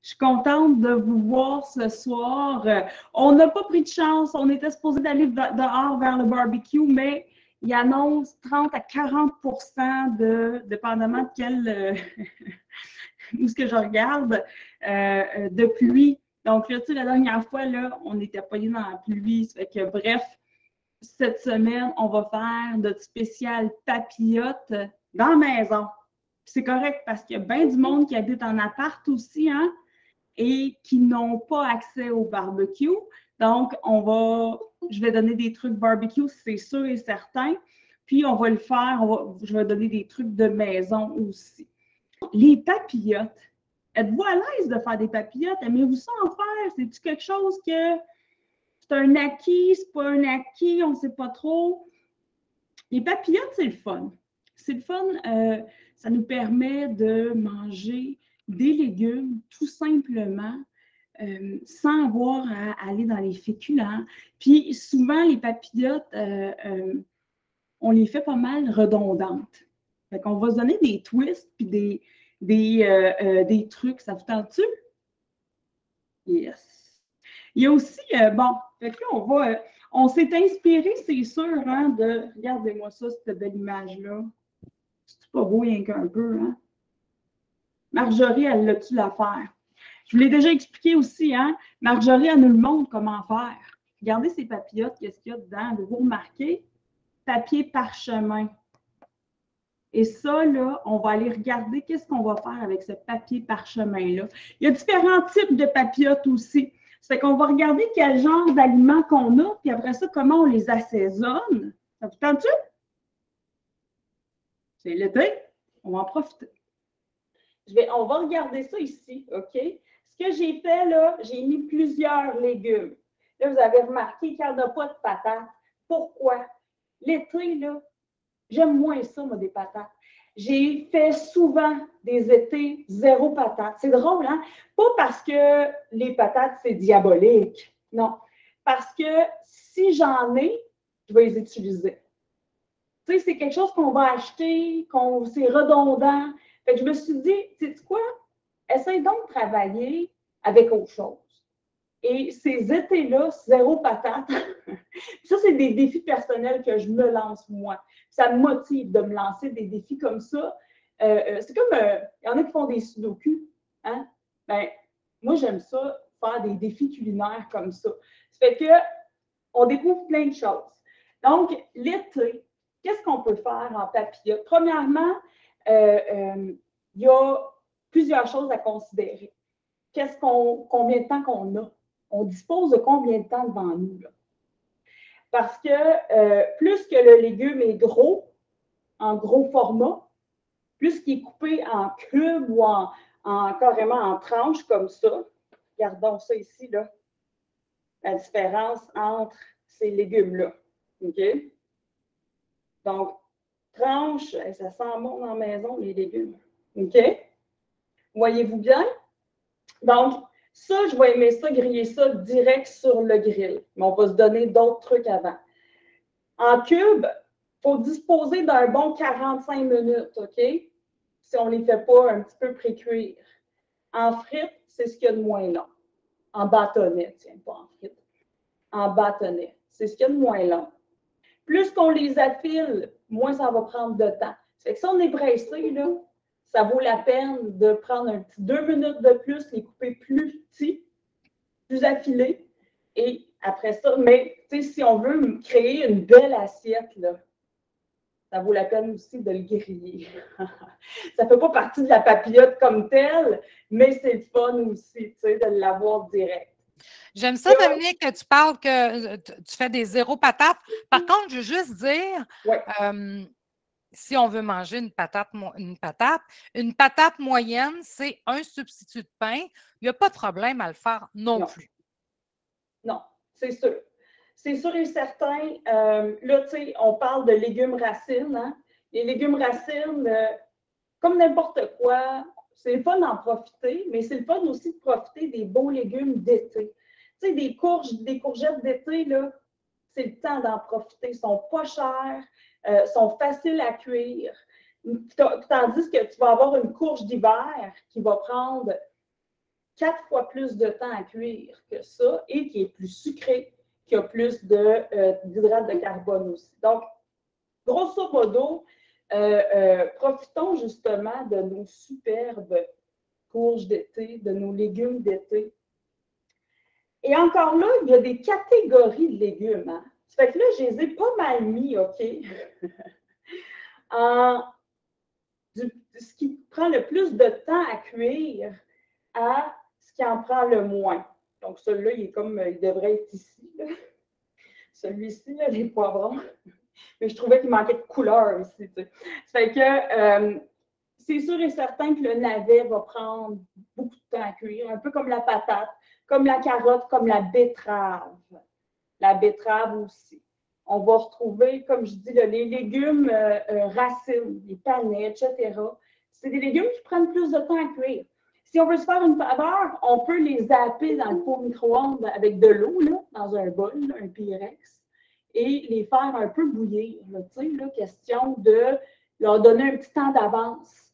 Je suis contente de vous voir ce soir. On n'a pas pris de chance. On était supposé d'aller dehors vers le barbecue, mais il annonce 30 à 40 dépendamment de quel où ce que je regarde, de pluie. Donc là, tu sais, la dernière fois, là, on était pognés dans la pluie. Ça fait que, bref, cette semaine, on va faire notre spécial papillote dans la maison. C'est correct parce qu'il y a bien du monde qui habite en appart aussi, hein, et qui n'ont pas accès au barbecue. Donc, je vais donner des trucs barbecue, c'est sûr et certain. Puis, on va le faire, je vais donner des trucs de maison aussi. Les papillotes. Êtes-vous à l'aise de faire des papillotes? Aimez-vous ça en faire? C'est-tu quelque chose que c'est un acquis, c'est pas un acquis, on ne sait pas trop? Les papillotes, c'est le fun. C'est le fun, ça nous permet de manger des légumes tout simplement, sans avoir à aller dans les féculents. Puis souvent, les papillotes, on les fait pas mal redondantes. Fait qu'on va se donner des twists puis des trucs. Ça vous tente-tu? Yes. Il y a aussi, bon, fait que là, on s'est inspiré, c'est sûr, hein, regardez-moi ça, cette belle image-là. C'est pas beau rien qu'un peu, hein? Marjorie, elle l'a-tu l'affaire? Je vous l'ai déjà expliqué aussi, hein? Marjorie, elle nous le montre comment faire. Regardez ces papillotes, qu'est-ce qu'il y a dedans? Vous remarquez? Papier parchemin. Et ça, là, on va aller regarder qu'est-ce qu'on va faire avec ce papier parchemin-là. Il y a différents types de papillotes aussi. C'est qu'on va regarder quel genre d'aliments qu'on a, puis après ça, comment on les assaisonne. Ça vous tente-tu? C'est l'été, on va en profiter. On va regarder ça ici, OK? Ce que j'ai fait, là, j'ai mis plusieurs légumes. Là, vous avez remarqué qu'il n'y en a pas de patates. Pourquoi? L'été, là, j'aime moins ça, moi, des patates. J'ai fait souvent des étés zéro patate. C'est drôle, hein? Pas parce que les patates, c'est diabolique. Non. Parce que si j'en ai, je vais les utiliser. Tu sais, c'est quelque chose qu'on va acheter, c'est redondant. Fait que je me suis dit, tu sais quoi? Essaye donc de travailler avec autre chose. Et ces étés-là, zéro patate, ça, c'est des défis personnels que je me lance moi. Ça me motive de me lancer des défis comme ça. C'est comme, il y en a qui font des sudoku. Hein? Ben, moi, j'aime ça, faire des défis culinaires comme ça. Ça fait qu'on découvre plein de choses. Donc, l'été, qu'est-ce qu'on peut faire en papillote? Premièrement, il y a plusieurs choses à considérer. Combien de temps qu'on a? On dispose de combien de temps devant nous? Là? Parce que plus que le légume est gros, en gros format, plus qu'il est coupé en cubes ou carrément en tranches comme ça, regardons ça ici, là, la différence entre ces légumes-là. OK? Donc, tranches, ça sent bon dans la maison, les légumes. OK? Voyez-vous bien? Donc, ça, je vais aimer ça, griller ça direct sur le grill. Mais on va se donner d'autres trucs avant. En cube, il faut disposer d'un bon 45 minutes, OK? Si on ne les fait pas un petit peu pré-cuire. En frites, c'est ce qu'il y a de moins long. En bâtonnet, tiens, pas en frites. En bâtonnet, c'est ce qu'il y a de moins long. Plus qu'on les affile, moins ça va prendre de temps. Fait que si on est pressé, là, ça vaut la peine de prendre un petit 2 minutes de plus, les couper plus petits, plus affilés. Et après ça, mais si on veut créer une belle assiette, là, ça vaut la peine aussi de le griller. Ça ne fait pas partie de la papillote comme telle, mais c'est le fun aussi, de l'avoir direct. J'aime ça, Dominique, que tu parles que tu fais des zéro patates. Par contre, je veux juste dire, si on veut manger une patate moyenne, c'est un substitut de pain. Il n'y a pas de problème à le faire non plus. Non, c'est sûr. C'est sûr et certain. Là, tu sais, on parle de légumes racines. Hein? Les légumes racines, comme n'importe quoi, c'est le fun d'en profiter, mais c'est le fun aussi de profiter des beaux légumes d'été. Tu sais, des courgettes d'été, là, c'est le temps d'en profiter. Ils ne sont pas chers, sont faciles à cuire. Tandis que tu vas avoir une courge d'hiver qui va prendre 4 fois plus de temps à cuire que ça et qui est plus sucré, qui a plus d'hydrates de carbone aussi. Donc, grosso modo, profitons justement de nos superbes courges d'été, de nos légumes d'été. Et encore là, il y a des catégories de légumes. Hein? Ça fait que là, je les ai pas mal mis, OK? Ce qui prend le plus de temps à cuire à ce qui en prend le moins. Donc, celui-là, il devrait être ici. Celui-ci, les poivrons. Mais je trouvais qu'il manquait de couleur aussi. Tu sais. Ça fait que c'est sûr et certain que le navet va prendre beaucoup de temps à cuire, un peu comme la patate, comme la carotte, comme la betterave. La betterave aussi. On va retrouver, comme je dis, les légumes racines, les panais, etc. C'est des légumes qui prennent plus de temps à cuire. Si on veut se faire une faveur, on peut les zapper dans le four micro-ondes avec de l'eau, dans un bol, un Pyrex, et les faire un peu bouillir. Question de leur donner un petit temps d'avance.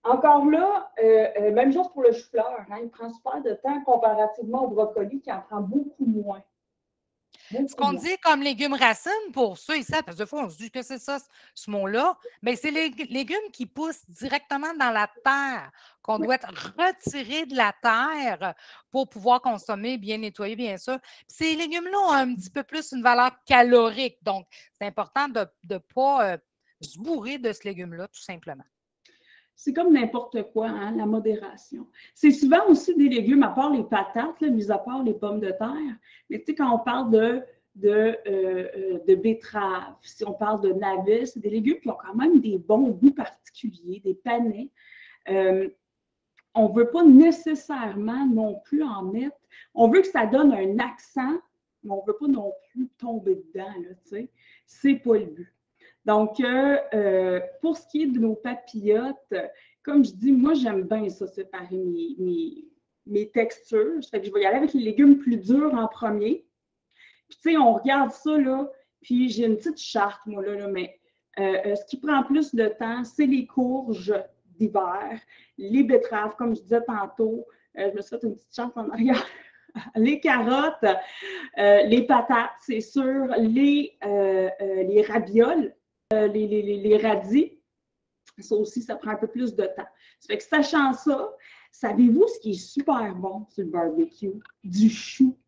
Encore là, même chose pour le chou-fleur. Hein, il prend super de temps comparativement au brocoli qui en prend beaucoup moins. Ce qu'on dit comme légumes racines, pour ceux ici, parce que des fois, on se dit que c'est ça, ce mot-là, mais c'est les légumes qui poussent directement dans la terre, qu'on doit retirer de la terre pour pouvoir consommer, bien nettoyer, bien sûr. Puis ces légumes-là ont un petit peu plus une valeur calorique, donc c'est important de ne pas se bourrer de ce légume-là, tout simplement. C'est comme n'importe quoi, hein, la modération. C'est souvent aussi des légumes, à part les patates, là, mis à part les pommes de terre. Mais tu sais, quand on parle de betterave, si on parle de navets, c'est des légumes qui ont quand même des bons goûts particuliers, des panais. On ne veut pas nécessairement non plus en mettre. On veut que ça donne un accent, mais on ne veut pas non plus tomber dedans, là, tu sais. C'est pas le but. Donc, pour ce qui est de nos papillotes, comme je dis, moi, j'aime bien ça, séparer mes textures. Ça fait que je vais y aller avec les légumes plus durs en premier. Puis, tu sais, on regarde ça, là, puis j'ai une petite charte, moi, là mais ce qui prend plus de temps, c'est les courges d'hiver, les betteraves, comme je disais tantôt. Je me suis fait une petite charte en arrière. Les carottes, les patates, c'est sûr, les ravioles, les radis, ça aussi, ça prend un peu plus de temps. Ça fait que sachant ça, savez-vous ce qui est super bon sur le barbecue? Du chou.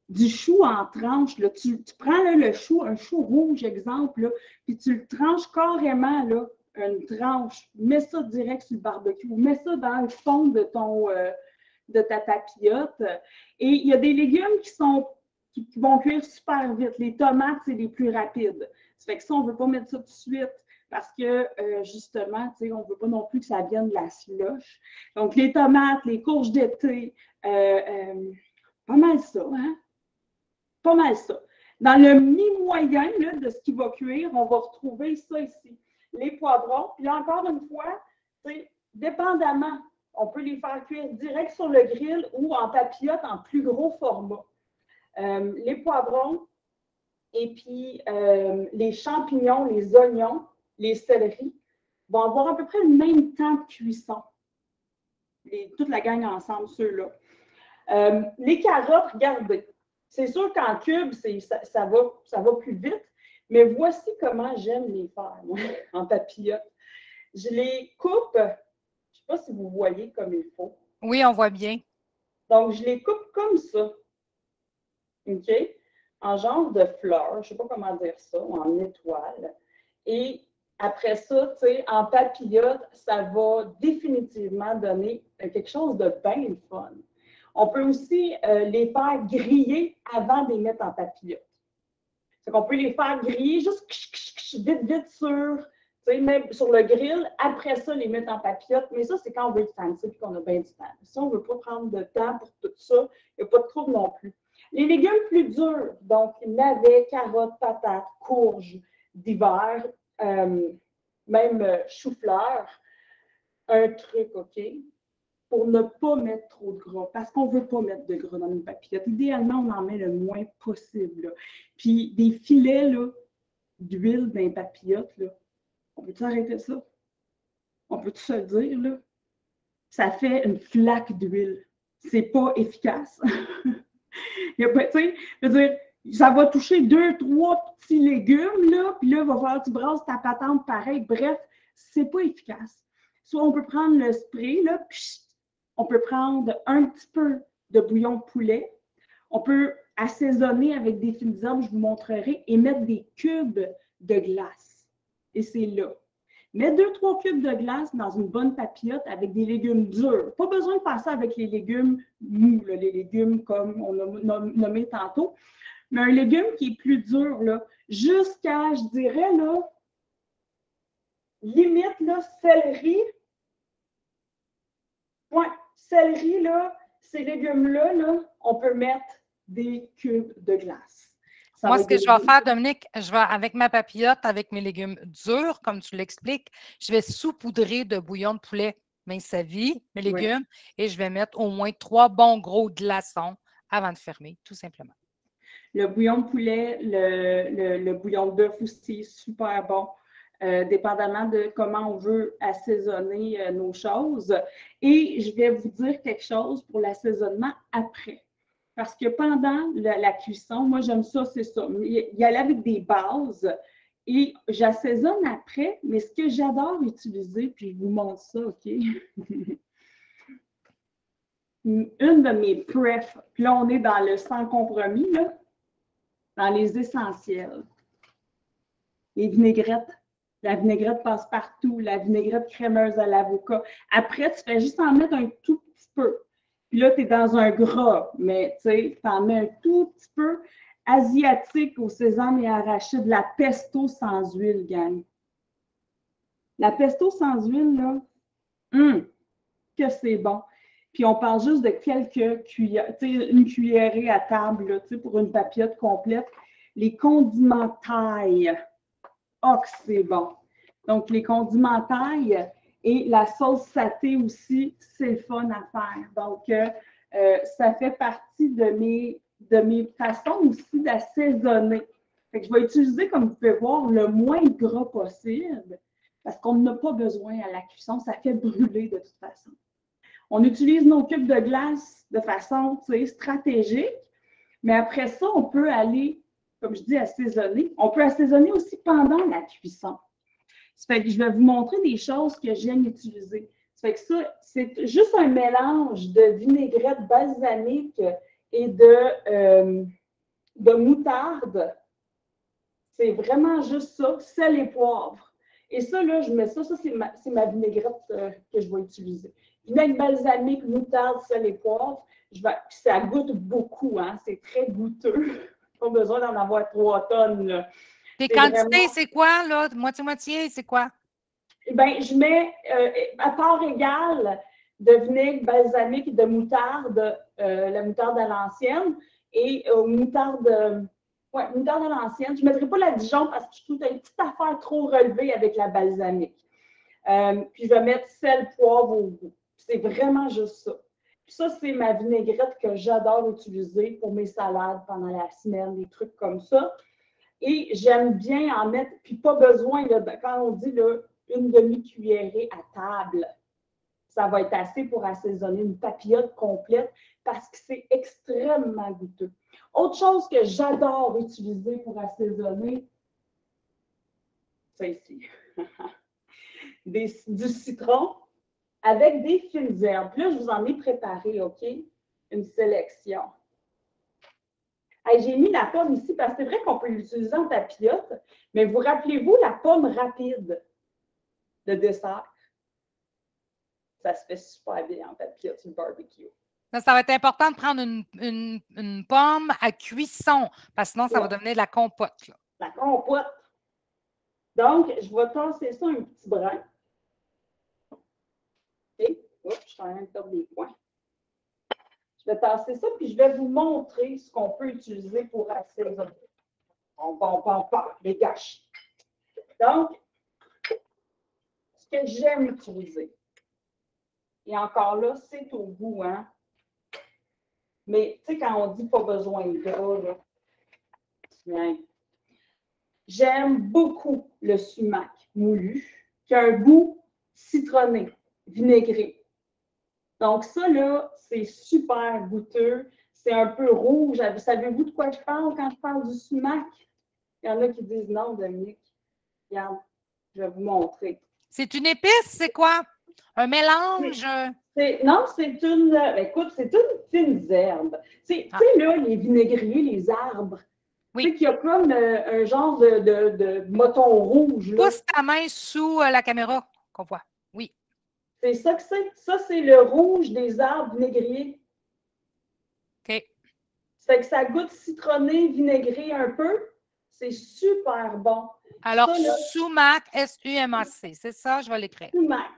Du chou en tranches. Là. Tu prends là, le chou, un chou rouge, exemple, là, puis tu le tranches carrément, là, une tranche. Mets ça direct sur le barbecue. Mets ça dans le fond de ta papillote. Et il y a des légumes qui vont cuire super vite. Les tomates, c'est les plus rapides. Ça fait que ça, on ne veut pas mettre ça tout de suite parce que, justement, on ne veut pas non plus que ça vienne de la slush. Donc, les tomates, les courges d'été, pas mal ça, hein? Pas mal ça. Dans le mi-moyen de ce qui va cuire, on va retrouver ça ici. Les poivrons. Puis là, encore une fois, dépendamment, on peut les faire cuire direct sur le grill ou en papillote en plus gros format. Les poivrons et puis les champignons, les oignons, les céleris vont avoir à peu près le même temps de cuisson. Toute la gang ensemble, ceux-là. Les carottes, regardez. C'est sûr qu'en cube, ça va plus vite, mais voici comment j'aime les faire, moi, en papillote. Je les coupe, je ne sais pas si vous voyez comme il faut. Oui, on voit bien. Donc, je les coupe comme ça. OK? En genre de fleurs, je ne sais pas comment dire ça, en étoile. Et après ça, tu sais, en papillote, ça va définitivement donner quelque chose de bien fun. On peut aussi les faire griller avant de les mettre en papillote. C'est qu'on peut les faire griller juste vite sur le grill. Après ça, les mettre en papillote. Mais ça, c'est quand on veut être fancy et qu'on a bien du temps. Si on ne veut pas prendre de temps pour tout ça, il n'y a pas de trouble non plus. Les légumes plus durs, donc navets, carottes, patates, courges d'hiver, même chou-fleur, un truc, OK? Pour ne pas mettre trop de gras, parce qu'on ne veut pas mettre de gras dans nos papillotes. Idéalement, on en met le moins possible. Là. Puis des filets d'huile dans les papillotes, là, on peut-tu arrêter ça? On peut-tu se le dire? Là? ça fait une flaque d'huile. C'est pas efficace. Il y a pas, tu sais, je veux dire, ça va toucher 2, 3 petits légumes, là, puis là, il va falloir que tu brasses ta patente pareil. Bref, c'est pas efficace. Soit on peut prendre le spray, là, puis on peut prendre un petit peu de bouillon de poulet. On peut assaisonner avec des fines herbes, je vous montrerai, et mettre des cubes de glace. Et c'est là. Mets 2-3 cubes de glace dans une bonne papillote avec des légumes durs. Pas besoin de faire ça avec les légumes mous, là, les légumes comme on a nommé tantôt, mais un légume qui est plus dur, là, jusqu'à, je dirais, là, limite, là, céleri. Ouais, céleri, là, ces légumes-là, là, on peut mettre des cubes de glace. Moi, ce que je vais faire, Dominique, je vais, avec ma papillote, avec mes légumes durs, comme tu l'expliques, je vais saupoudrer de bouillon de poulet mince à vie, mes légumes, et je vais mettre au moins 3 bons gros glaçons avant de fermer, tout simplement. Le bouillon de poulet, le bouillon de bœuf aussi, super bon, dépendamment de comment on veut assaisonner nos choses. Et je vais vous dire quelque chose pour l'assaisonnement après. Parce que pendant la cuisson, moi, j'aime ça, c'est ça. Y aller avec des bases et j'assaisonne après, mais ce que j'adore utiliser, puis je vous montre ça, OK? Une de mes prefs, puis là, on est dans le sans compromis, là, dans les essentiels. Les vinaigrettes. La vinaigrette passe partout, la vinaigrette crémeuse à l'avocat. Après, tu fais juste en mettre un tout petit peu. Puis là, tu es dans un gras, mais tu sais, tu en mets un tout petit peu. Asiatique au sésame et arachide, la pesto sans huile, gang. La pesto sans huile, là, que c'est bon. Puis on parle juste de quelques cuillères, tu sais, une cuillerée à table, là, tu sais, pour une papillote complète. Les condiments taille. Oh, que c'est bon. Donc, les condiments taille et la sauce saté aussi, c'est le fun à faire. Donc, ça fait partie de mes façons aussi d'assaisonner. Fait que je vais utiliser, comme vous pouvez voir, le moins de gras possible parce qu'on n'a pas besoin à la cuisson. Ça fait brûler de toute façon. On utilise nos cubes de glace de façon, tu sais, stratégique, mais après ça, on peut aller, comme je dis, assaisonner. On peut assaisonner aussi pendant la cuisson. Ça fait que je vais vous montrer des choses que j'aime utiliser. Ça fait que ça, c'est juste un mélange de vinaigrette balsamique et de moutarde. C'est vraiment juste ça, sel et poivre. Et ça, là, je mets ça, c'est ma vinaigrette que je vais utiliser. Vinaigre balsamique, moutarde, sel et poivre. Ça goûte beaucoup, hein? C'est très goûteux. Pas besoin d'en avoir 3 tonnes, là. Tes quantités, c'est quoi, là? Moitié-moitié, c'est quoi? Eh bien, je mets à part égale de vinaigre balsamique et de moutarde, la moutarde à l'ancienne, et moutarde à l'ancienne. Je ne mettrai pas la Dijon parce que je trouve que c'est une petite affaire trop relevée avec la balsamique. Puis je vais mettre sel, poivre au goût. C'est vraiment juste ça. Puis ça, c'est ma vinaigrette que j'adore utiliser pour mes salades pendant la semaine, des trucs comme ça. Et j'aime bien en mettre, puis pas besoin, là, quand on dit là, une demi-cuillerée à table, ça va être assez pour assaisonner une papillote complète parce que c'est extrêmement goûteux. Autre chose que j'adore utiliser pour assaisonner, c'est ici. Du citron avec des fines herbes. Là, je vous en ai préparé, OK? Une sélection. Hey, j'ai mis la pomme ici parce que c'est vrai qu'on peut l'utiliser en papillote, mais vous rappelez-vous la pomme rapide de dessert? Ça se fait super bien en papillote sur le barbecue. Ça va être important de prendre une pomme à cuisson, parce que sinon, ça va devenir de la compote. Là. La compote. Donc, je vais tasser ça un petit brin. OK? Oups, je suis en train de perdre des points. Je vais tasser ça, puis je vais vous montrer ce qu'on peut utiliser pour assaisonner. On les gâches. Donc, ce que j'aime utiliser, et encore là, c'est au goût, hein? Mais, tu sais, quand on dit pas besoin de gras, là, j'aime beaucoup le sumac moulu, qui a un goût citronné, vinaigré. Donc, ça, là, c'est super goûteux. C'est un peu rouge. Savez-vous de quoi je parle quand je parle du sumac? Il y en a qui disent non, Dominique. Regarde, je vais vous montrer. C'est une épice, c'est quoi? Un mélange? Non, c'est une. Écoute, c'est une fine herbe. Tu sais, là, les vinaigriers, les arbres. Oui. Tu sais qu'il y a comme un genre de moton rouge. Là. Pousse ta main sous la caméra qu'on voit. Oui. C'est ça que c'est. Ça, c'est le rouge des arbres vinaigriers. OK. Ça fait que ça goûte citronné, vinaigré un peu. C'est super bon. Alors, sumac, S-U-M-A-C. C'est ça, je vais l'écrire. Sumac.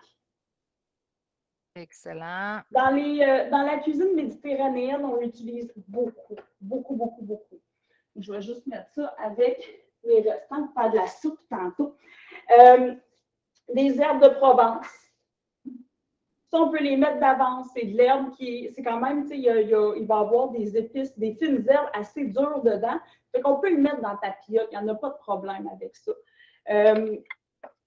Excellent. Dans la cuisine méditerranéenne, on l'utilise beaucoup, beaucoup, beaucoup, beaucoup. Je vais juste mettre ça avec les restants pour faire de la soupe tantôt. Des herbes de Provence. Ça, on peut les mettre d'avance. C'est de l'herbe qui c'est quand même, tu sais, il va y avoir des épices, des fines herbes assez dures dedans. Fait qu'on peut le mettre dans le tapioca. Il n'y en a pas de problème avec ça.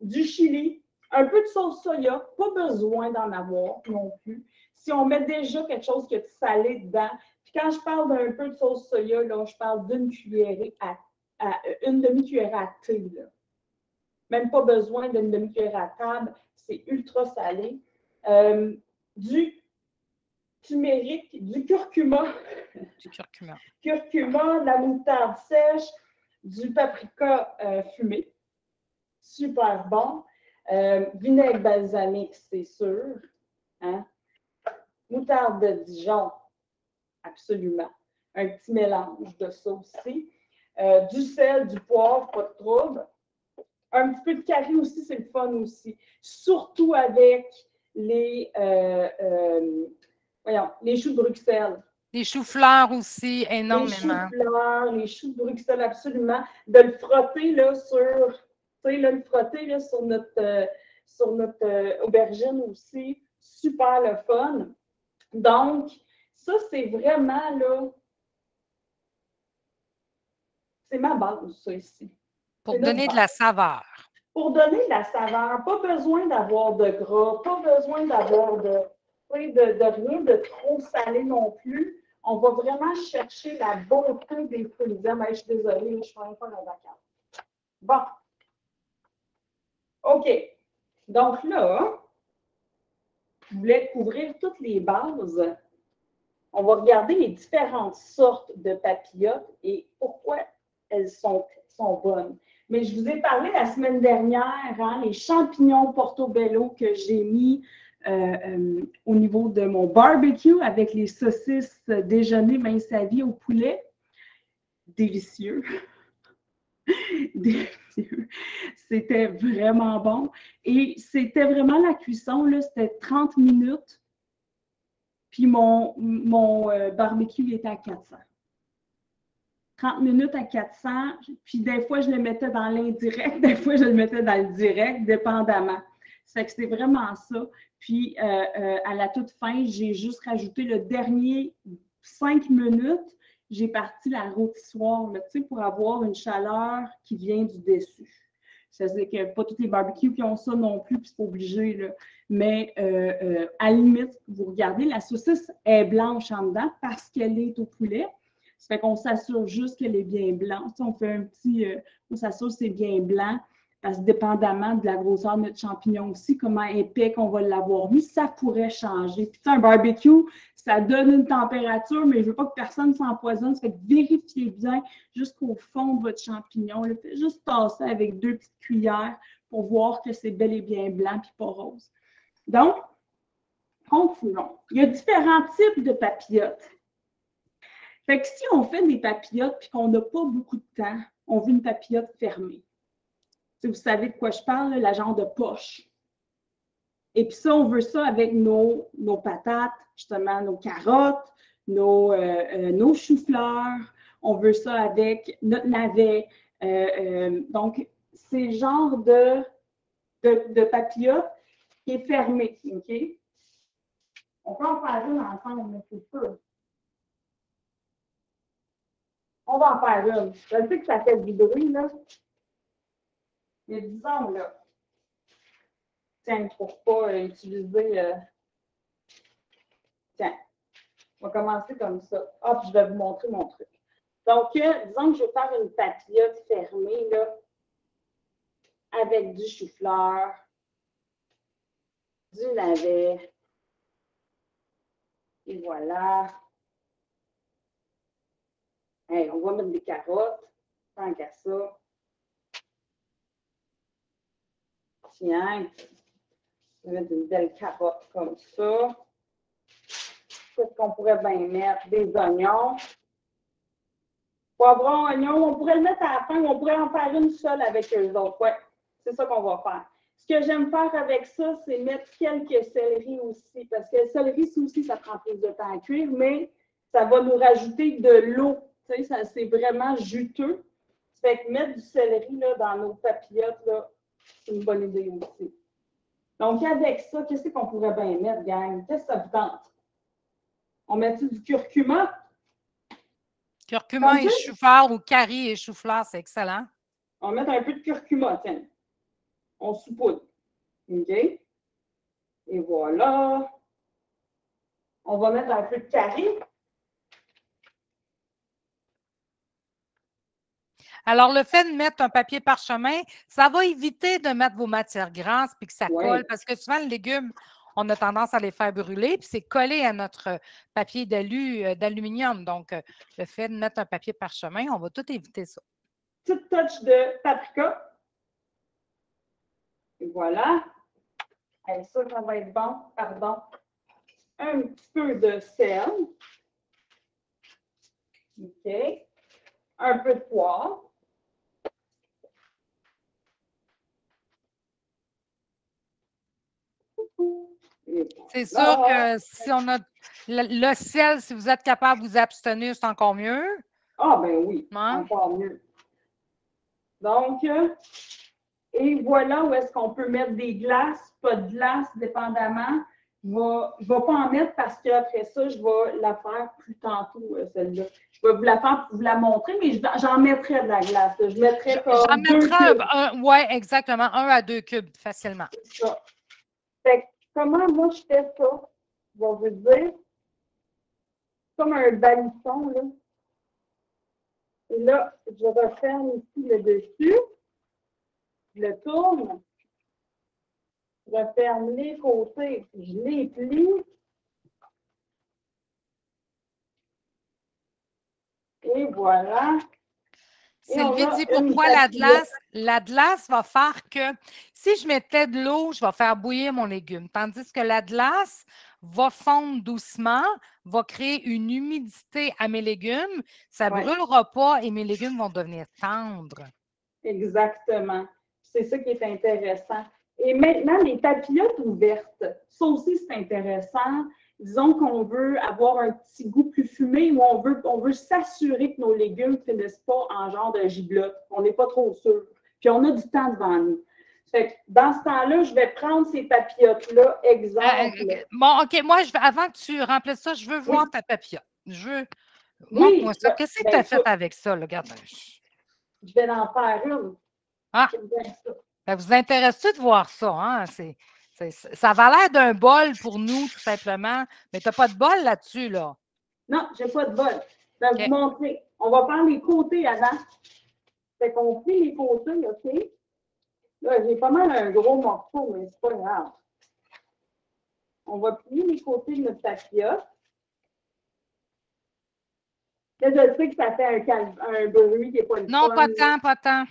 Du chili, un peu de sauce soya, pas besoin d'en avoir non plus. Si on met déjà quelque chose qui est salé dedans, puis quand je parle d'un peu de sauce soya, là, je parle d'une cuillerée une demi-cuillerée à thé. Là. Même pas besoin d'une demi-cuillerée à table, c'est ultra salé. Du turmeric, du curcuma. Du curcuma. Curcuma, de la moutarde sèche, du paprika fumé. Super bon. Vinaigre balsamique, c'est sûr. Hein? Moutarde de Dijon, absolument. Un petit mélange de ça aussi. Du sel, du poivre, pas de trouble. Un petit peu de curry aussi, c'est le fun aussi. Surtout avec les choux de Bruxelles. Les choux-fleurs aussi, énormément. Les choux-fleurs, les choux de Bruxelles, absolument. De le frotter là, le frotter là, sur notre aubergine aussi. Super le fun. Donc, ça, c'est vraiment là. C'est ma base, ça ici. Pour donner de la saveur. Pour donner de la saveur, pas besoin d'avoir de gras, pas besoin d'avoir de rien de trop salé non plus. On va vraiment chercher la beauté des fruits. Je suis désolée, je suis pas en vacances. Bon. OK. Donc là, je voulais couvrir toutes les bases. On va regarder les différentes sortes de papillotes et pourquoi elles sont bonnes. Mais je vous ai parlé la semaine dernière, les champignons portobello que j'ai mis au niveau de mon barbecue avec les saucisses déjeuner mince à vie au poulet. Délicieux. Délicieux. C'était vraiment bon. Et c'était vraiment la cuisson, c'était 30 minutes. Puis mon barbecue était à 400. 30 minutes à 400, puis des fois, je le mettais dans l'indirect, des fois, je le mettais dans le direct, dépendamment. Ça fait que c'était vraiment ça. Puis, à la toute fin, j'ai juste rajouté le dernier 5 minutes, j'ai parti la rôtissoire, pour avoir une chaleur qui vient du dessus. Ça veut dire que pas tous les barbecues qui ont ça non plus, puis c'est pas obligé, là. Mais à la limite, vous regardez, la saucisse est blanche en dedans parce qu'elle est au poulet. Ça fait qu'on s'assure juste qu'elle est bien blanche. On fait un petit... on s'assure que c'est bien blanc parce que dépendamment de la grosseur de notre champignon aussi, comment épais qu'on va l'avoir mis, ça pourrait changer. Puis un barbecue, ça donne une température, mais je ne veux pas que personne s'empoisonne. Ça fait que vérifiez bien jusqu'au fond de votre champignon. Là. Faites juste tasser avec 2 petites cuillères pour voir que c'est bel et bien blanc et pas rose. Donc, concluons. Il y a différents types de papillotes. Fait que si on fait des papillotes et qu'on n'a pas beaucoup de temps, on veut une papillote fermée. Si vous savez de quoi je parle, la genre de poche. Et puis ça, on veut ça avec nos patates, justement, nos carottes, nos choux-fleurs. On veut ça avec notre navet. Donc, c'est le genre de papillote qui est fermé. OK? On peut en faire une ensemble, mais c'est sûr. On va en faire une. Je sais que ça fait du bruit, là. Mais disons, là. Tiens, pour ne pas utiliser Tiens, on va commencer comme ça. Ah, puis je vais vous montrer mon truc. Donc, disons que je vais faire une papillote fermée, là, avec du chou-fleur, du navet. Et voilà. Hey, on va mettre des carottes, tant qu'à ça. Tiens, on va mettre une belle carotte comme ça. Qu'est-ce qu'on pourrait bien mettre? Des oignons. Poivron, oignon, on pourrait le mettre à la fin ou on pourrait en faire une seule avec eux autres. Ouais, c'est ça qu'on va faire. Ce que j'aime faire avec ça, c'est mettre quelques céleris aussi, parce que le céleri, ça aussi, ça prend plus de temps à cuire, mais ça va nous rajouter de l'eau. Tu sais, c'est vraiment juteux. Ça fait que mettre du céleri là, dans nos papillotes, c'est une bonne idée aussi. Donc, avec ça, qu'est-ce qu'on pourrait bien mettre, gang? Qu'est-ce que ça vous tente? On met-tu du curcuma? Curcuma et chou-fleur ou curry et chou-fleur, c'est excellent. On va mettre un peu de curcuma, tiens. On saupoudre. OK? Et voilà. On va mettre un peu de curry. Alors, le fait de mettre un papier parchemin, ça va éviter de mettre vos matières grasses puis que ça colle, parce que souvent, le légume, on a tendance à les faire brûler, puis c'est collé à notre papier d'aluminium. Donc, le fait de mettre un papier parchemin, on va tout éviter ça. Petite touch de paprika. Et voilà. Et ça va être bon. Pardon. Un petit peu de sel. OK. Un peu de poivre. C'est sûr que si on a le sel, si vous êtes capable de vous abstenir, c'est encore mieux. Ah, ben oui, encore mieux. Donc, et voilà où est-ce qu'on peut mettre des glaces, pas de glace, dépendamment. Je ne vais pas en mettre parce qu'après ça, je vais la faire plus tantôt, celle-là. Je vais vous la faire pour vous la montrer, mais j'en mettrai de la glace. Je mettrai comme deux cubes. Oui, exactement, 1 à 2 cubes, facilement. C'est ça. Fait que, comment moi je fais ça? Je vais vous dire. Comme un balisson, là. Et là, je referme ici le dessus. Je le tourne. Je referme les côtés. Je les plie. Et voilà. Sylvie dit pourquoi la glace va faire que si je mettais de l'eau, je vais faire bouillir mon légume. Tandis que la glace va fondre doucement, va créer une humidité à mes légumes. Ça ne brûlera pas et mes légumes vont devenir tendres. Exactement. C'est ça qui est intéressant. Et maintenant, les papillotes ouvertes, ça aussi, c'est intéressant. Disons qu'on veut avoir un petit goût plus fumé ou on veut s'assurer que nos légumes ne finissent pas en genre de giblotte. On n'est pas trop sûr. Puis on a du temps devant nous. Fait que dans ce temps-là, je vais prendre ces papillotes-là, exemple. Bon, OK, moi, avant que tu remplisses ça, je veux voir ta papillote. Montre-moi ça. Qu'est-ce que tu as fait avec ça? Là? Regarde. Je vais en faire une. Ah! Ça vous intéresse-tu de voir ça? Hein? Ça va l'air d'un bol pour nous, tout simplement. Mais tu n'as pas de bol là-dessus, là? Non, je n'ai pas de bol. Je vais vous montrer. On va faire les côtés avant. Fait qu'on plie les côtés, OK? Là, j'ai pas mal un gros morceau, mais c'est pas grave. On va plier les côtés de notre papillote. Là, je sais que ça fait un bruit qui n'est pas le fun. Non, pas tant, pas tant.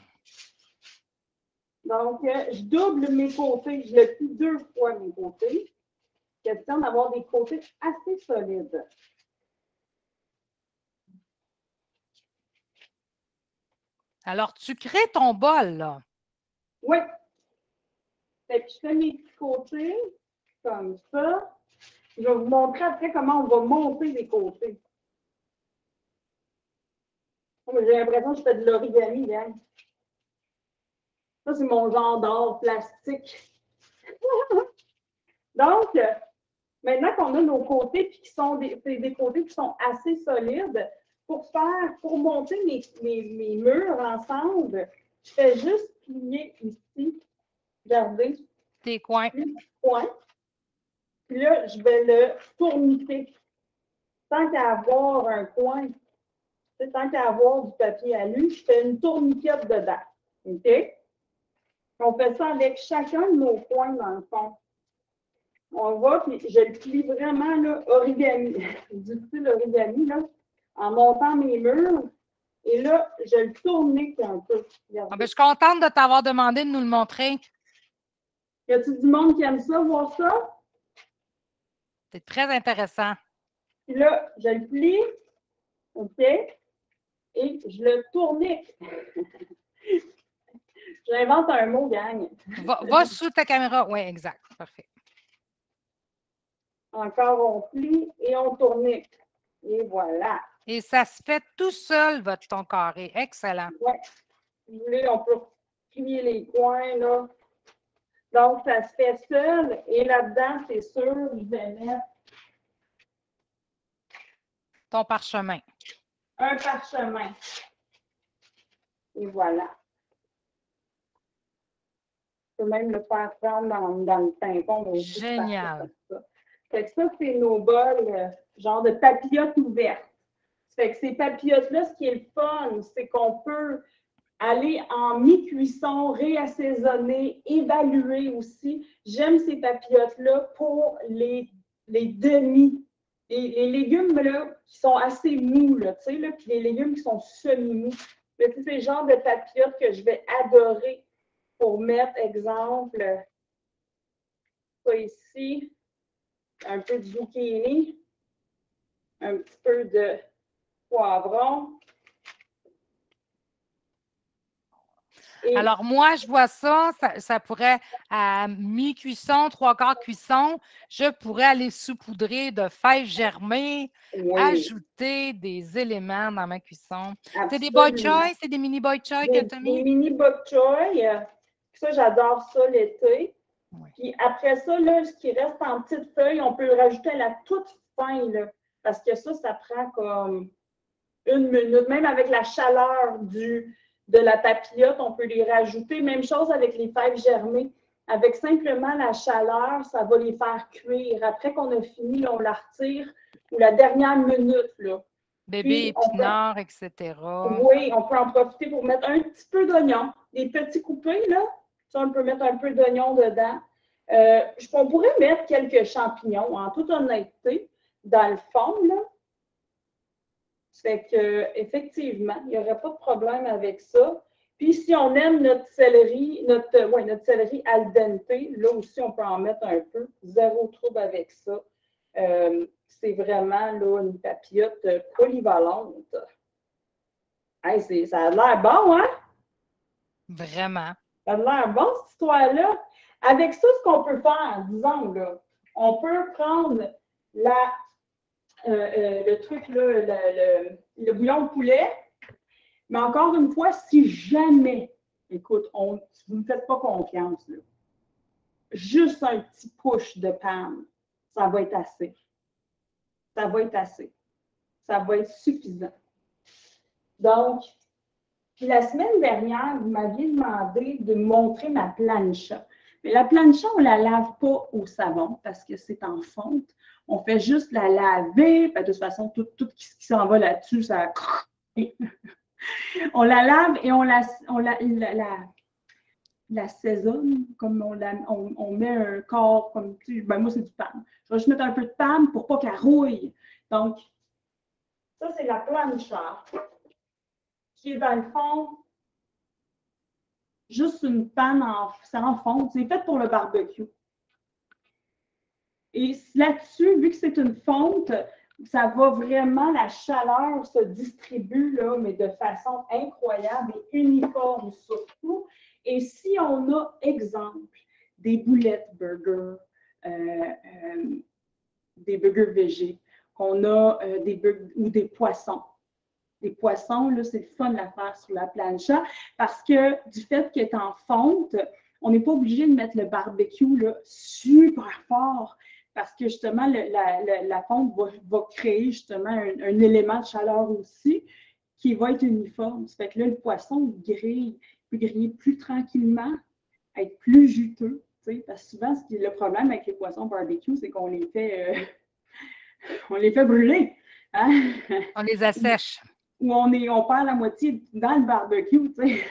Donc, je double mes côtés. Je le plie 2 fois mes côtés. Question d'avoir des côtés assez solides. Alors, tu crées ton bol, là. Oui. Fait que je fais mes petits côtés comme ça. Je vais vous montrer après comment on va monter les côtés. J'ai l'impression que je fais de l'origami, hein. Ça, c'est mon genre d'or plastique. Donc, maintenant qu'on a nos côtés qui sont des côtés qui sont assez solides, pour monter mes murs ensemble, je fais juste plier ici. Regardez. Tes coins. Les coins. Puis là, je vais le tourniquer. Tant qu'à avoir un coin, tant qu'à avoir du papier alu, je fais une tourniquette dedans. OK? On fait ça avec chacun de nos coins, dans le fond. On va, puis je le plie vraiment, là, origami, du style origami, là, en montant mes murs. Et là, je le tournique un peu. Ah, ben, je suis contente de t'avoir demandé de nous le montrer. Y a-t-il du monde qui aime ça, voir ça? C'est très intéressant. Puis là, je le plie, OK? Et je le tournique. J'invente un mot, gang. Va sous ta caméra. Oui, exact. Parfait. Encore, on plie et on tournique. Et voilà. Et ça se fait tout seul, ton carré. Excellent. Oui. Si vous voulez, on peut plier les coins, là. Donc, ça se fait seul. Et là-dedans, c'est sûr, je vais mettre ton parchemin. Un parchemin. Et voilà. Je peux même le faire prendre dans le tampon. Génial. Fait que ça, c'est nos bols, genre de papillotes ouvertes. Fait que ces papillotes-là, ce qui est le fun, c'est qu'on peut aller en mi-cuisson, réassaisonner, évaluer aussi. J'aime ces papillotes-là pour les demi. Les légumes là, qui sont assez mous, là, tu sais, là, puis les légumes qui sont semi-mous. Mais c'est le genre de papillotes que je vais adorer pour mettre, exemple, ça ici, un peu de zucchini, un petit peu de poivron. Alors, moi, je vois ça pourrait, à mi-cuisson, 3/4 cuisson, je pourrais aller saupoudrer de fèves germées, ajouter des éléments dans ma cuisson. C'est des bok choy, c'est des mini bok choy que tu as mis? Des mini bok choy. Ça, j'adore ça l'été. Oui. Puis après ça, là, ce qui reste en petites feuilles, on peut le rajouter à la toute fin, là, parce que ça prend comme 1 minute. Même avec la chaleur de la papillote, on peut les rajouter. Même chose avec les fèves germées. Avec simplement la chaleur, ça va les faire cuire. Après qu'on a fini, là, on la retire ou la dernière minute. Là. Bébé épinard, etc. Oui, on peut en profiter pour mettre un petit peu d'oignon. Des petits coupés, là. Ça, on peut mettre un peu d'oignon dedans. On pourrait mettre quelques champignons, en toute honnêteté, dans le fond, là. Fait que, effectivement, il n'y aurait pas de problème avec ça. Puis, si on aime notre céleri, notre céleri al dente, là aussi, on peut en mettre un peu. Zéro trouble avec ça. C'est vraiment là, une papillote polyvalente. Hey, ça a l'air bon, hein? Vraiment. Ça a l'air bon, cette histoire-là. Avec ça, ce qu'on peut faire, disons, là, on peut prendre le truc, là, le bouillon de poulet. Mais encore une fois, si jamais, écoute, vous ne me faites pas confiance, là, juste un petit push de panne, ça va être assez. Ça va être assez. Ça va être suffisant. Donc, puis la semaine dernière, vous m'aviez demandé de me montrer ma plancha. Mais la plancha, on ne la lave pas au savon parce que c'est en fonte. On fait juste la laver. De toute façon, tout ce qui s'en va là-dessus, ça... On la lave et on l'assaisonne, comme on met un corps, comme moi, c'est du pan. Je vais juste mettre un peu de pan pour pas qu'elle rouille. Donc, ça, c'est la plancha, qui est dans le fond juste une panne en fonte. C'est fait pour le barbecue. Et là-dessus, vu que c'est une fonte, ça va vraiment, la chaleur se distribue, là, mais de façon incroyable et uniforme surtout. Et si on a, exemple, des boulettes burgers, des burgers végés, qu'on a des burgers ou des poissons. Des poissons, là, c'est le fun de la faire sur la plancha parce que du fait qu'elle est en fonte, on n'est pas obligé de mettre le barbecue là, super fort parce que justement, la fonte va créer justement un élément de chaleur aussi qui va être uniforme. Ça fait que là, le poisson, il peut griller plus tranquillement, être plus juteux. parce que souvent, le problème avec les poissons barbecue, c'est qu'on les fait, on les fait brûler. Hein? On les assèche. Ou on perd la moitié dans le barbecue, tu sais.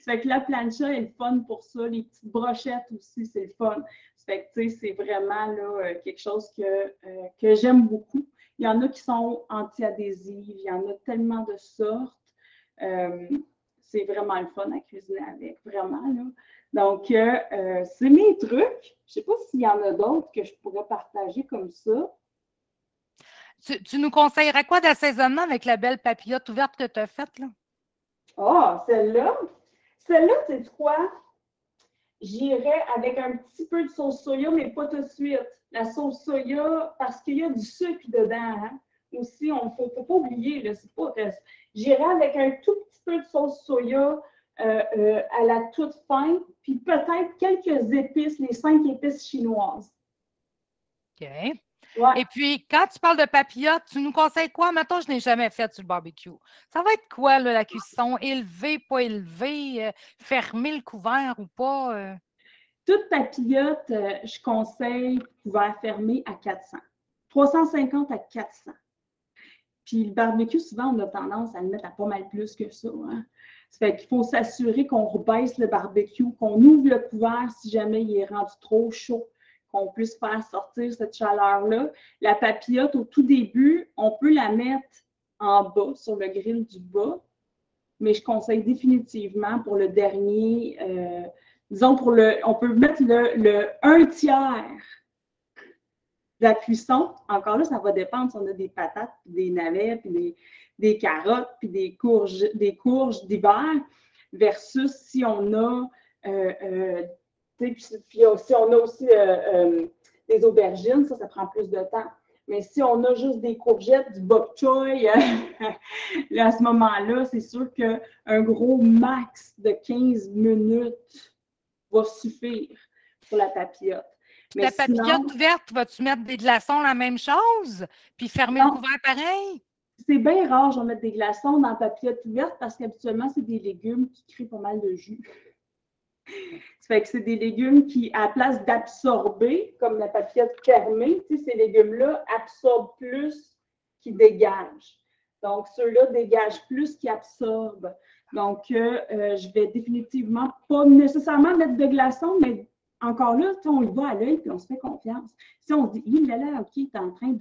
Ça fait que la plancha est le fun pour ça. Les petites brochettes aussi, c'est le fun. Ça fait que, tu sais, c'est vraiment là, quelque chose que j'aime beaucoup. Il y en a qui sont anti-adhésives, il y en a tellement de sortes. C'est vraiment le fun à cuisiner avec, vraiment, là. Donc, c'est mes trucs. Je ne sais pas s'il y en a d'autres que je pourrais partager comme ça. Tu nous conseillerais quoi d'assaisonnement avec la belle papillote ouverte que tu as faite, là? Ah, celle-là, c'est quoi? J'irais avec un petit peu de sauce soya, mais pas tout de suite. La sauce soya, parce qu'il y a du sucre dedans, hein? Aussi, il ne faut pas oublier, là, c'est pas... J'irais avec un tout petit peu de sauce soya à la toute fin, puis peut-être quelques épices, les 5 épices chinoises. OK. Ouais. Et puis, quand tu parles de papillote, tu nous conseilles quoi? Mettons, je n'ai jamais fait sur le barbecue. Ça va être quoi, là, la cuisson? Élevé, pas élevé? Fermer le couvert ou pas? Toute papillote, je conseille couvert fermé à 400. 350 à 400. Puis le barbecue, souvent, on a tendance à le mettre à pas mal plus que ça. Hein? Ça fait qu'il faut s'assurer qu'on rebaisse le barbecue, qu'on ouvre le couvert si jamais il est rendu trop chaud, qu'on puisse faire sortir cette chaleur-là. La papillote, au tout début, on peut la mettre en bas, sur le grill du bas, mais je conseille définitivement pour le dernier, disons, on peut mettre le 1/3 de la cuisson. Encore là, ça va dépendre si on a des patates, puis des navets, puis des carottes, puis des courges d'hiver, versus si on a, puis si on a aussi des aubergines, ça prend plus de temps. Mais si on a juste des courgettes, du bok choy, là, à ce moment-là, c'est sûr qu'un gros max de 15 minutes va suffire pour la papillote. Mais la papillote ouverte, vas-tu mettre des glaçons, la même chose? Puis fermer le couvert pareil? C'est bien rare, je vais mettre des glaçons dans la papillote ouverte parce qu'habituellement, c'est des légumes qui créent pas mal de jus. Ça fait que c'est des légumes qui, à la place d'absorber, comme la papillote fermée, ces légumes-là absorbent plus qu'ils dégagent. Donc, ceux-là dégagent plus qu'ils absorbent. Donc, je vais définitivement pas nécessairement mettre de glaçons, mais encore là, on y va à l'œil et on se fait confiance. Si on se dit, là, OK, tu es en train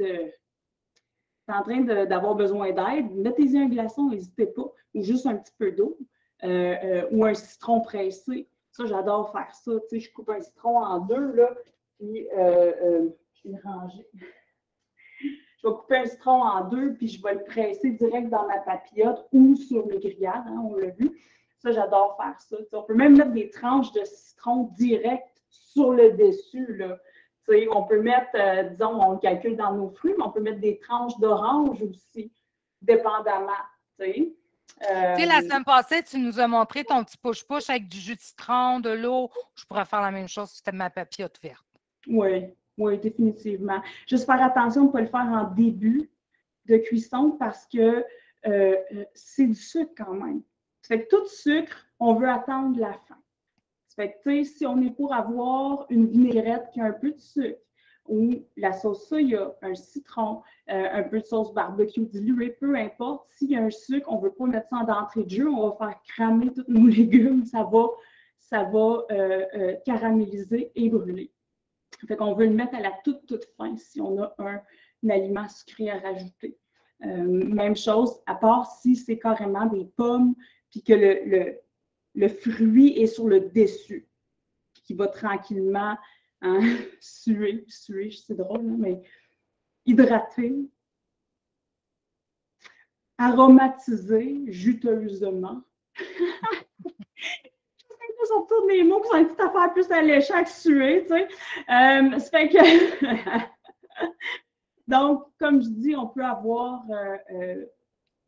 d'avoir besoin d'aide, mettez-y un glaçon, n'hésitez pas, ou juste un petit peu d'eau, ou un citron pressé. Ça, j'adore faire ça. Tu sais, je coupe un citron en deux, là, puis je vais ranger. Je vais couper un citron en deux, puis je vais le presser direct dans ma papillote ou sur le grillade, hein, on l'a vu. Ça, j'adore faire ça. Tu sais, on peut même mettre des tranches de citron direct sur le dessus, là. Tu sais, on peut mettre, disons, on le calcule dans nos fruits, mais on peut mettre des tranches d'orange aussi, dépendamment. Tu sais. La semaine passée, tu nous as montré ton petit push-push avec du jus de citron, de l'eau. Je pourrais faire la même chose si c'était ma papillote verte. Oui, définitivement. Juste faire attention de ne pas le faire en début de cuisson parce que c'est du sucre quand même. Ça fait que tout sucre, on veut attendre la fin. Ça fait que, tu sais, si on est pour avoir une vinaigrette qui a un peu de sucre, ou la sauce soya, un citron, un peu de sauce barbecue diluée, peu importe. S'il y a un sucre, on ne veut pas mettre ça en entrée de jeu, on va faire cramer tous nos légumes, ça va caraméliser et brûler. Fait qu'on veut le mettre à la toute fin si on a un aliment sucré à rajouter. Même chose, à part si c'est carrément des pommes, puis que le fruit est sur le dessus, qui va tranquillement suer, c'est drôle, hein, mais hydrater, aromatiser juteusement. Sur tous les mots qui sont une petite affaire plus alléchante que suer, tu sais. Ça fait que... Donc, comme je dis, on peut avoir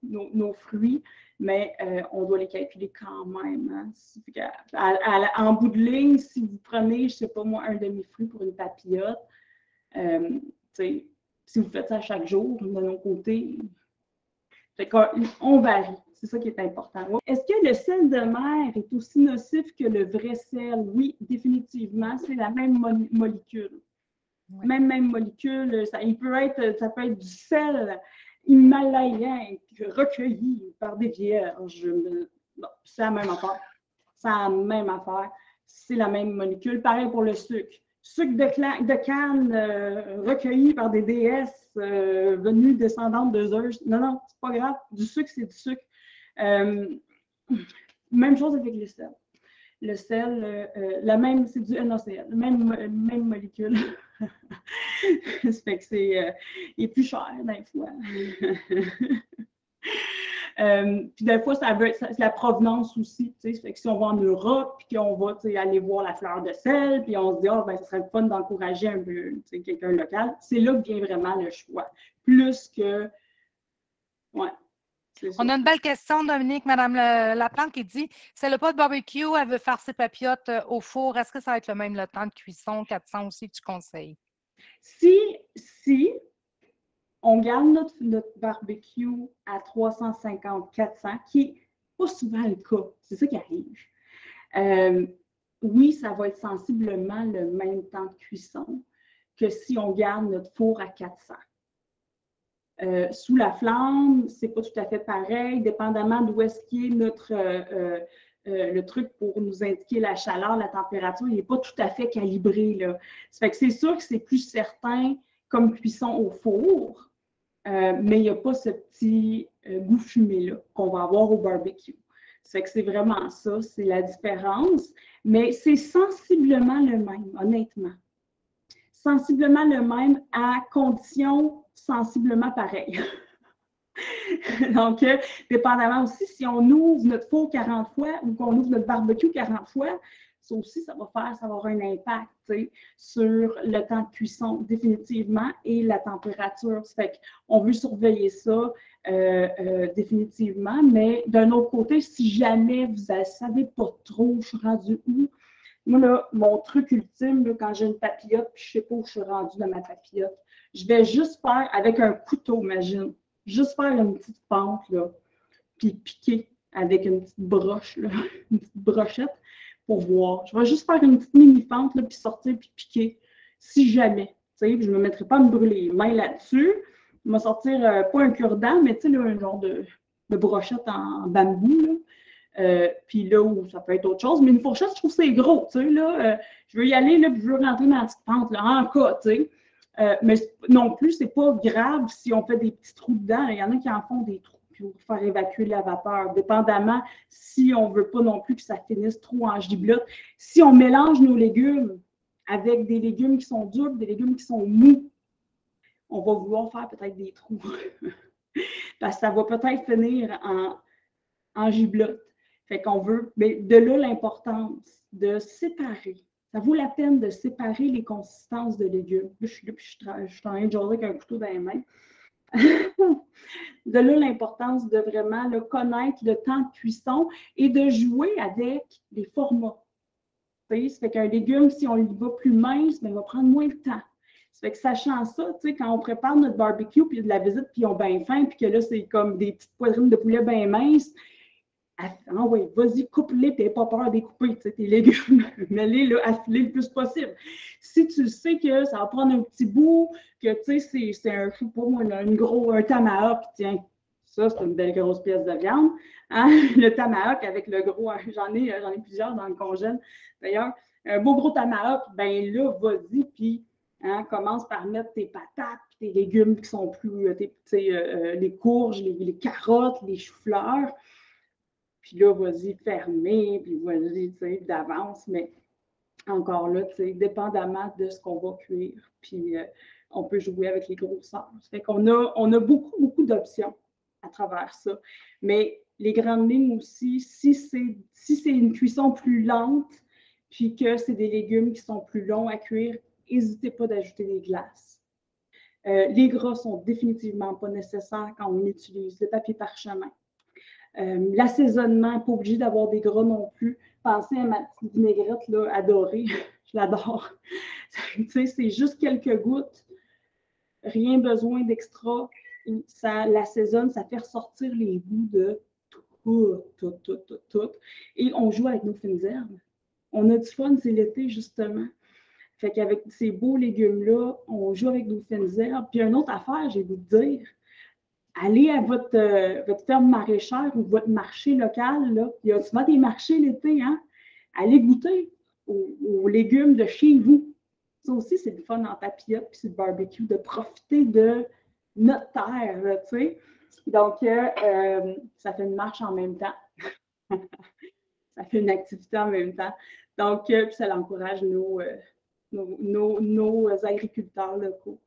nos fruits, mais on doit les calculer quand même. Hein. En bout de ligne, si vous prenez, je ne sais pas moi, un demi-fruit pour une papillote, si vous faites ça chaque jour, de nos côtés, Fait qu'on varie. C'est ça qui est important. Est-ce que le sel de mer est aussi nocif que le vrai sel? Oui, définitivement. C'est la même molécule. Oui. Même molécule. Ça peut être du sel himalayen recueilli par des vierges. Bon, c'est la même affaire. C'est la même affaire. C'est la même molécule. Pareil pour le sucre. Sucre de canne recueilli par des déesses venues descendantes de Zeus. Non, c'est pas grave. Du sucre, c'est du sucre. Même chose avec le sel. Le sel, c'est du NaCl, même molécule. Ça fait que il est plus cher des fois. Puis des fois, c'est la provenance aussi. Ça fait que si on va en Europe, puis qu'on va aller voir la fleur de sel, puis on se dit, ça serait le fun d'encourager un peu quelqu'un local, c'est là que vient vraiment le choix. Plus que. Ouais. On a une belle question, Dominique, Mme Laplante, qui dit c'est le pot de barbecue, elle veut faire ses papillotes au four. Est-ce que ça va être le même le temps de cuisson, 400 aussi, tu conseilles? Si on garde notre barbecue à 350-400, qui n'est pas souvent le cas, c'est ça qui arrive. Oui, ça va être sensiblement le même temps de cuisson que si on garde notre four à 400. Sous la flamme, c'est pas tout à fait pareil, dépendamment d'où est-ce qu'il est notre le truc pour nous indiquer la chaleur, la température, il n'est pas tout à fait calibré, là. Ça fait que c'est sûr que c'est plus certain comme cuisson au four, mais il n'y a pas ce petit goût fumé-là qu'on va avoir au barbecue. Ça fait que c'est vraiment ça, c'est la différence, mais c'est sensiblement le même, honnêtement. Sensiblement le même à condition sensiblement pareil. Donc, dépendamment aussi, si on ouvre notre four 40 fois ou qu'on ouvre notre barbecue 40 fois, ça aussi, ça va avoir un impact sur le temps de cuisson définitivement et la température. Ça fait qu'on veut surveiller ça définitivement, mais d'un autre côté, si jamais vous ne savez pas trop je suis rendu où, moi, là, mon truc ultime, là, quand j'ai une papillote puis je ne sais pas où je suis rendue dans ma papillote, je vais juste faire avec un couteau, imagine, juste faire une petite pente, là, puis piquer avec une petite broche, là, une petite brochette pour voir. Je vais juste faire une petite mini-pente, là, puis sortir, puis piquer, si jamais. Je ne me mettrai pas à me brûler les mains là-dessus. Je vais sortir, pas un cure-dent, mais un genre de brochette en bambou, là. Puis là où ça peut être autre chose, mais une fourchette, je trouve que c'est gros, je veux y aller, là, puis je veux rentrer dans la petite pente, là, en cas, mais non plus, c'est pas grave si on fait des petits trous dedans. Il y en a qui en font des trous pour faire évacuer la vapeur, dépendamment si on veut pas non plus que ça finisse trop en giblotte. Si on mélange nos légumes avec des légumes qui sont durs, des légumes qui sont mous, on va vouloir faire peut-être des trous. Parce que ça va peut-être finir en giblotte. Fait qu'on veut, mais de là l'importance de séparer. Ça vaut la peine de séparer les consistances de légumes. Là, je suis en train de jaser avec un couteau dans les mains. De là l'importance de vraiment connaître le temps de cuisson et de jouer avec les formats. Ça fait qu'un légume, si on y va plus mince, mais il va prendre moins de temps. Ça fait que sachant ça, quand on prépare notre barbecue, puis de la visite, puis ils ont bien faim, puis que là, c'est comme des petites poitrines de poulet bien minces, ah oui, vas-y, coupe-les, puis n'aie pas peur de les couper, tes légumes, mets-les affiler le plus possible. Si tu sais que ça va prendre un petit bout, que c'est un, je sais pas moi, un tomahawk, tiens, ça, c'est une belle grosse pièce de viande. Hein? Le tomahawk avec le gros, j'en ai plusieurs dans le congèle. D'ailleurs, un beau gros tomahawk, ben là, vas-y, puis commence par mettre tes patates, tes légumes qui sont plus, les courges, les carottes, les choux-fleurs. Puis là, vas-y, fermer, puis vas-y, d'avance. Mais encore là, dépendamment de ce qu'on va cuire, puis on peut jouer avec les grosseurs. Ça fait qu'on a beaucoup, beaucoup d'options à travers ça. Mais les grandes lignes aussi, si c'est une cuisson plus lente, puis que c'est des légumes qui sont plus longs à cuire, n'hésitez pas d'ajouter des glaces. Les gras sont définitivement pas nécessaires quand on utilise le papier parchemin. L'assaisonnement n'est pas obligé d'avoir des gras non plus. Pensez à ma petite vinaigrette là, adorée. Je l'adore. C'est juste quelques gouttes. Rien besoin d'extra. Ça l'assaisonne, ça fait ressortir les goûts de tout. Et on joue avec nos fines herbes. On a du fun, c'est l'été, justement. Fait qu'avec ces beaux légumes-là, on joue avec nos fines herbes. Puis une autre affaire, j'ai vous dire, allez à votre ferme maraîchère ou votre marché local, là. Il y a souvent des marchés l'été, hein? Allez goûter aux légumes de chez vous. Ça aussi, c'est du fun en papillote puis c'est le barbecue, de profiter de notre terre, tu sais. Donc, ça fait une marche en même temps. Ça fait une activité en même temps. Donc, puis ça encourage nos agriculteurs locaux.